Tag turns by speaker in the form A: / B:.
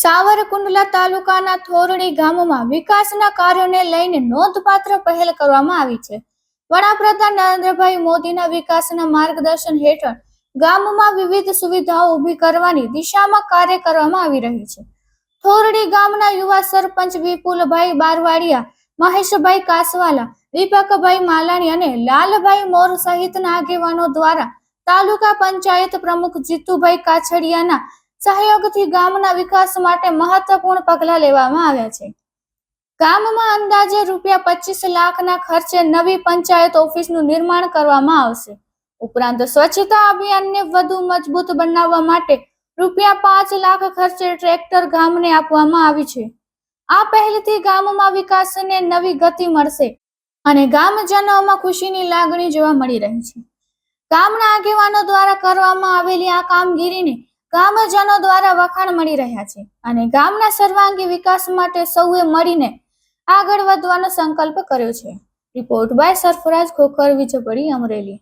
A: સાવરકુંડલા તાલુકાના થોરડી ગામમાં વિકાસના કાર્યોને લઈને નોંધપાત્ર પહેલ કરવામાં આવી છે. વડાપ્રધાન નરેન્દ્રભાઈ મોદીના વિકાસના માર્ગદર્શન હેઠળ ગામમાં વિવિધ સુવિધાઓ ઊભી કરવાની દિશામાં કાર્ય કરવામાં આવી રહી છે. થોરડી ગામના યુવા સરપંચ વિપુલભાઈ બારવાડિયા, મહેશભાઈ કાસવાલા, દીપકભાઈ માલાણી અને લાલભાઈ મોર સહિતના આગેવાનો દ્વારા તાલુકા પંચાયત પ્રમુખ જીતુભાઈ કાછડિયાના સહયોગથી ગામના વિકાસ માટે મહત્વપૂર્ણ પગલાં લેવામાં આવ્યા છે. ગામમાં અંદાજે ₹25 લાખના ખર્ચે નવી પંચાયત ઓફિસનું નિર્માણ કરવામાં આવશે. ઉપરાંત સ્વચ્છતા અભિયાનને વધુ મજબૂત બનાવવા માટે ₹5 લાખ ખર્ચે ટ્રેક્ટર ગામને આપવામાં આવી છે. આ પહેલથી ગામમાં વિકાસને નવી ગતિ મળશે અને ગામજનોમાં ખુશીની લાગણી જોવા મળી રહી છે. ગામના આગેવાનો દ્વારા કરવામાં આવેલી આ કામગીરીને ગામજનો દ્વારા વખાણ મળી રહ્યા છે અને ગામના સર્વાંગી વિકાસ માટે સૌએ મળીને આગળ વધવાનો સંકલ્પ કર્યો છે. Report by Sarfaraj Khokhar, Vijaypadi, Amreli.